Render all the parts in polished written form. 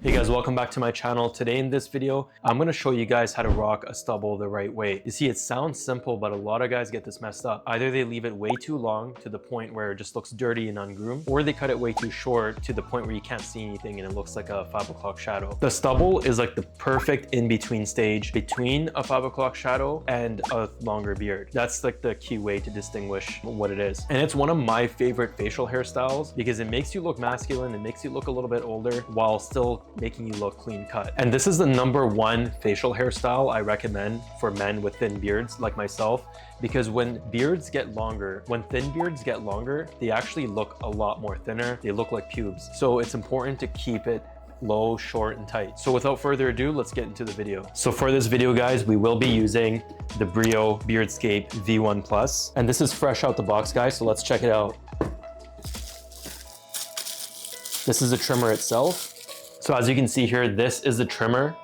Hey guys, welcome back to my channel. Today in this video, I'm going to show you guys how to rock a stubble the right way. You see, it sounds simple, but a lot of guys get this messed up. Either they leave it way too long to the point where it just looks dirty and ungroomed, or they cut it way too short to the point where you can't see anything and it looks like a 5 o'clock shadow. The stubble is like the perfect in-between stage between a 5 o'clock shadow and a longer beard. That's like the key way to distinguish what it is. And it's one of my favorite facial hairstyles because it makes you look masculine, it makes you look a little bit older while still making you look clean cut. And this is the #1 facial hairstyle I recommend for men with thin beards like myself, because when thin beards get longer, they actually look a lot more thinner. They look like pubes. So it's important to keep it low, short, and tight. So without further ado, let's get into the video. So for this video, guys, we will be using the Brio Beardscape V1 Plus. And this is fresh out the box, guys, so let's check it out. This is the trimmer itself. So as you can see here, this is the trimmer.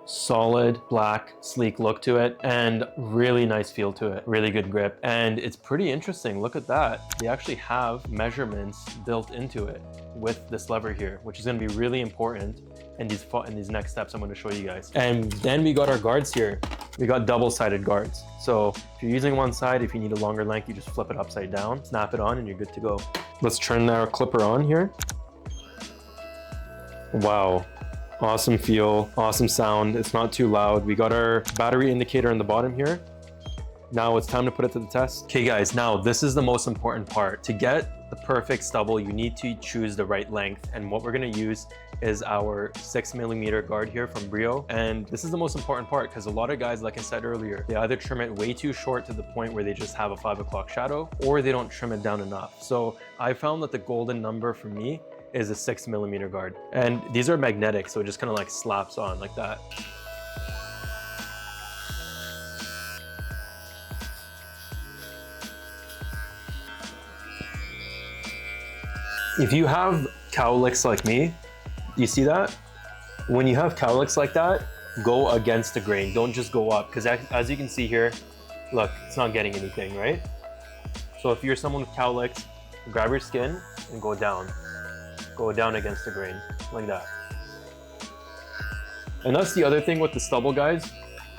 Solid, black, sleek look to it, and really nice feel to it. Really good grip. And it's pretty interesting. Look at that. They actually have measurements built into it with this lever here, which is gonna be really important in these next steps I'm gonna show you guys. And then we got our guards here. We got double-sided guards. So if you're using one side, if you need a longer length, you just flip it upside down, snap it on, and you're good to go. Let's turn our clipper on here. Wow, awesome feel, awesome sound. It's not too loud. We got our battery indicator on the bottom here. Now it's time to put it to the test. Okay guys, now this is the most important part. To get the perfect stubble, you need to choose the right length. And what we're gonna use is our 6mm guard here from Brio. And this is the most important part because a lot of guys, like I said earlier, they either trim it way too short to the point where they just have a 5 o'clock shadow, or they don't trim it down enough. So I found that the golden number for me is a 6mm guard. And these are magnetic, so it just kind of like slaps on like that. If you have cowlicks like me, you see that? When you have cowlicks like that, go against the grain. Don't just go up, because as you can see here, look, it's not getting anything, right? So if you're someone with cowlicks, grab your skin and go down. Go down against the grain, like that. And that's the other thing with the stubble, guys.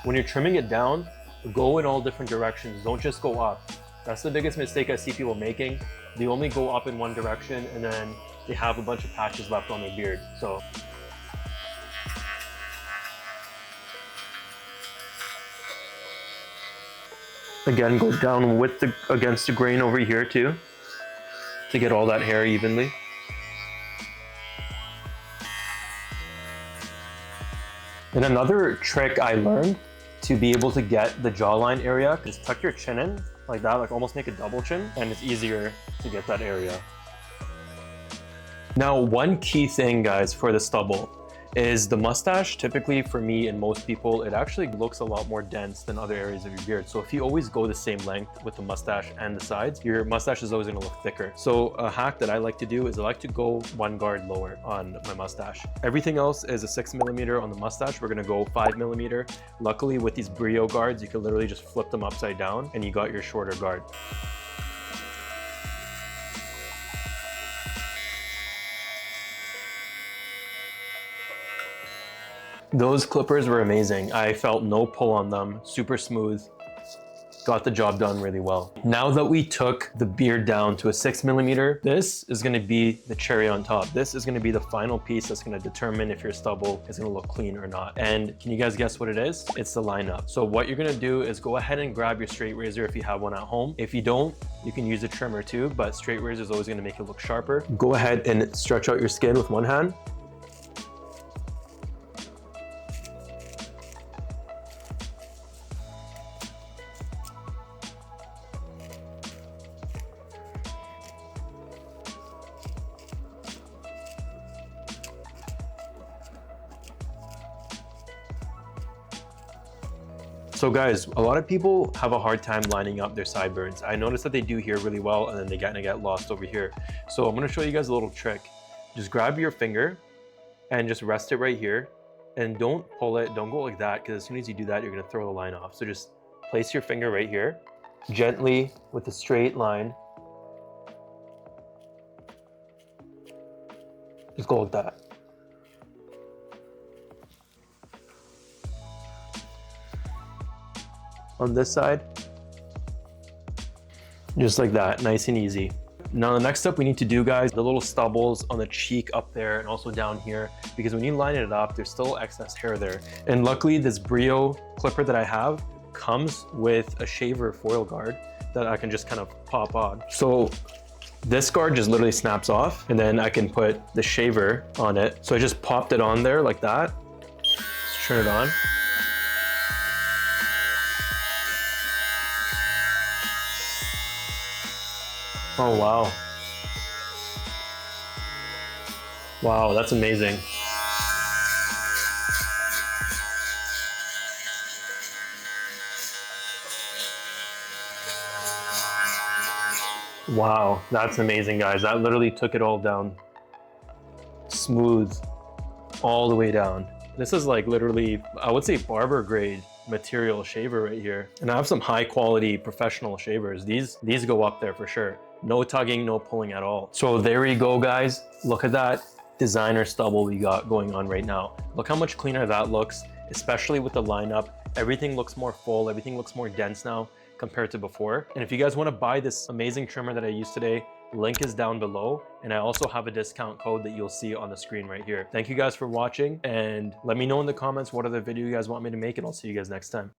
When you're trimming it down, go in all different directions. Don't just go up. That's the biggest mistake I see people making. They only go up in one direction and then they have a bunch of patches left on their beard. So again, go down with against the grain over here too, to get all that hair evenly. And another trick I learned to be able to get the jawline area, just tuck your chin in like that, like almost make a double chin, and it's easier to get that area. Now, one key thing, guys, for the stubble is the mustache. Typically for me and most people, it actually looks a lot more dense than other areas of your beard. So if you always go the same length with the mustache and the sides, your mustache is always gonna look thicker. So a hack that I like to do is I like to go one guard lower on my mustache. Everything else is a 6mm on the mustache. We're gonna go 5mm. Luckily with these Brio guards, you can literally just flip them upside down and you got your shorter guard. Those clippers were amazing. I felt no pull on them, super smooth. Got the job done really well. Now that we took the beard down to a 6mm, this is gonna be the cherry on top. This is gonna be the final piece that's gonna determine if your stubble is gonna look clean or not. And can you guys guess what it is? It's the lineup. So what you're gonna do is go ahead and grab your straight razor if you have one at home. If you don't, you can use a trimmer too, but straight razor is always gonna make it look sharper. Go ahead and stretch out your skin with one hand. So guys, a lot of people have a hard time lining up their sideburns. I noticed that they do here really well and then they kind of get lost over here. So I'm gonna show you guys a little trick. Just grab your finger and just rest it right here. And don't pull it, don't go like that, because as soon as you do that, you're gonna throw the line off. So just place your finger right here, gently with a straight line. Just go like that. on this side. Just like that, nice and easy. Now the next step we need to do, guys, the little stubbles on the cheek up there and also down here, because when you line it up, there's still excess hair there. And luckily this Brio clipper that I have comes with a shaver foil guard that I can just kind of pop on. So this guard just literally snaps off, and then I can put the shaver on it. So I just popped it on there like that. Let's turn it on. Oh, wow. Wow, that's amazing. Wow, that's amazing, guys. That literally took it all down. Smooth, all the way down. This is like literally, I would say barber grade material shaver right here. And I have some high quality professional shavers. These go up there for sure. No tugging, no pulling at all. So there we go, guys. Look at that designer stubble we got going on right now. Look how much cleaner that looks, especially with the lineup. Everything looks more full, everything looks more dense now compared to before. And if you guys want to buy this amazing trimmer that I used today, link is down below, and I also have a discount code that you'll see on the screen right here. Thank you guys for watching, and let me know in the comments what other video you guys want me to make, and I'll see you guys next time.